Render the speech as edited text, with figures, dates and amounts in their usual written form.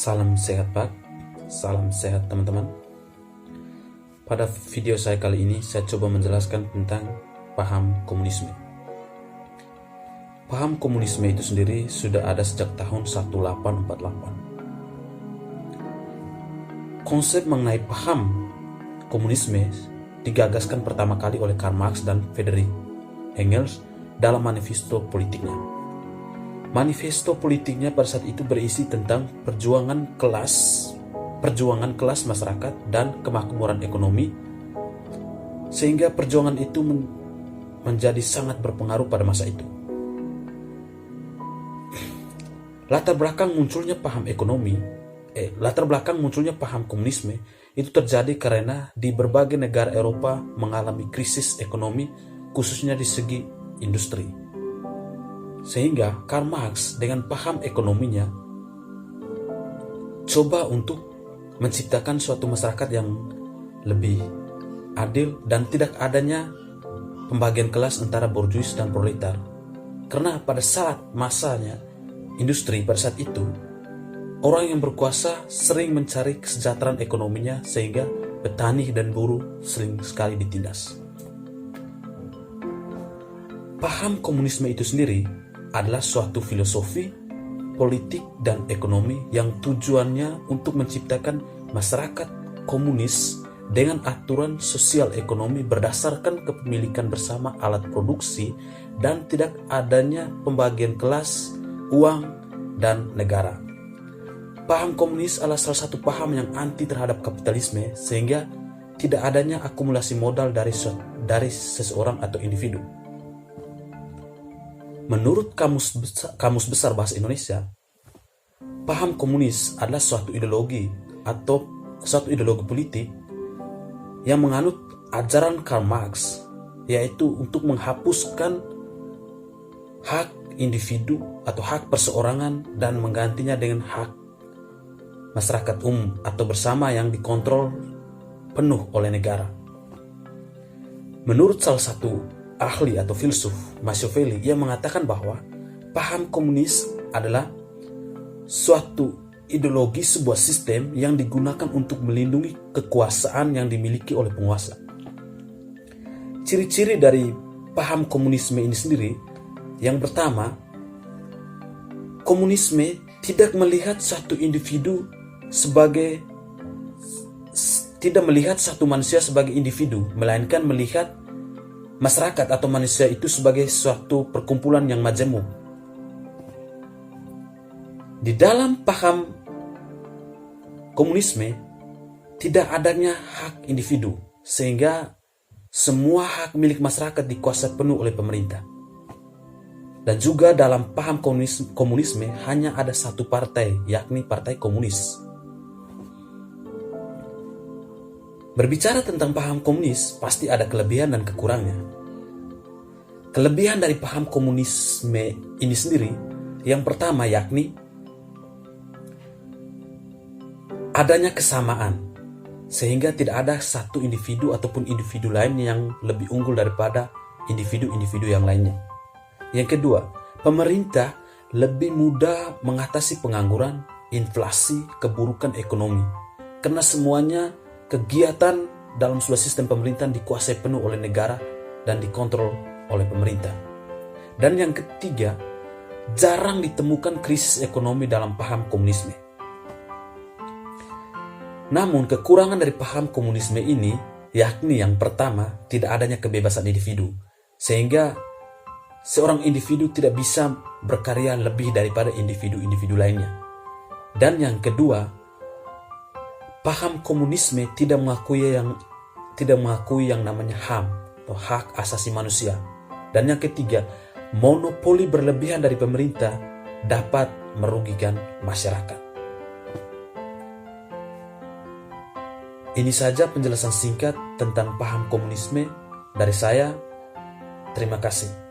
Salam sehat Pak, salam sehat teman-teman. Pada video saya kali ini saya coba menjelaskan tentang paham komunisme. Paham komunisme itu sendiri sudah ada sejak tahun 1848. Konsep mengenai paham komunisme digagaskan pertama kali oleh Karl Marx dan Friedrich Engels dalam manifesto politiknya. Manifesto politiknya pada saat itu berisi tentang perjuangan kelas masyarakat dan kemakmuran ekonomi, sehingga perjuangan itu menjadi sangat berpengaruh pada masa itu. Latar belakang munculnya paham komunisme itu terjadi karena di berbagai negara Eropa mengalami krisis ekonomi, khususnya di segi industri. Sehingga Karl Marx dengan paham ekonominya coba untuk menciptakan suatu masyarakat yang lebih adil dan tidak adanya pembagian kelas antara borjuis dan proletar. Karena pada saat masanya industri pada saat itu, orang yang berkuasa sering mencari kesejahteraan ekonominya sehingga petani dan buruh sering sekali ditindas. Paham komunisme itu sendiri adalah suatu filosofi, politik, dan ekonomi yang tujuannya untuk menciptakan masyarakat komunis dengan aturan sosial ekonomi berdasarkan kepemilikan bersama alat produksi dan tidak adanya pembagian kelas, uang, dan negara. Paham komunis adalah salah satu paham yang anti terhadap kapitalisme sehingga tidak adanya akumulasi modal dari seseorang atau individu. Menurut Kamus Besar Bahasa Indonesia, paham komunis adalah suatu ideologi atau suatu ideologi politik yang menganut ajaran Karl Marx, yaitu untuk menghapuskan hak individu atau hak perseorangan dan menggantinya dengan hak masyarakat umum atau bersama yang dikontrol penuh oleh negara. Menurut salah satu ahli atau filsuf Machiavelli, ia mengatakan bahwa paham komunis adalah suatu ideologi sebuah sistem yang digunakan untuk melindungi kekuasaan yang dimiliki oleh penguasa. Ciri-ciri dari paham komunisme ini sendiri, yang pertama, komunisme tidak melihat satu manusia sebagai individu, melainkan melihat masyarakat atau manusia itu sebagai suatu perkumpulan yang majemuk. Di dalam paham komunisme tidak adanya hak individu, sehingga semua hak milik masyarakat dikuasai penuh oleh pemerintah. Dan juga dalam paham komunisme hanya ada satu partai, yakni Partai Komunis. Berbicara tentang paham komunis, pasti ada kelebihan dan kekurangannya. Kelebihan dari paham komunisme ini sendiri, yang pertama yakni adanya kesamaan, sehingga tidak ada satu individu ataupun individu lain yang lebih unggul daripada individu-individu yang lainnya. Yang kedua, pemerintah lebih mudah mengatasi pengangguran, inflasi, keburukan ekonomi, karena semuanya kegiatan dalam sebuah sistem pemerintahan dikuasai penuh oleh negara dan dikontrol oleh pemerintah. Dan yang ketiga, jarang ditemukan krisis ekonomi dalam paham komunisme. Namun kekurangan dari paham komunisme ini yakni yang pertama, tidak adanya kebebasan individu, sehingga seorang individu tidak bisa berkarya lebih daripada individu-individu lainnya. Dan yang kedua, paham komunisme tidak mengakui yang namanya HAM atau hak asasi manusia. Dan yang ketiga, monopoli berlebihan dari pemerintah dapat merugikan masyarakat. Ini saja penjelasan singkat tentang paham komunisme dari saya. Terima kasih.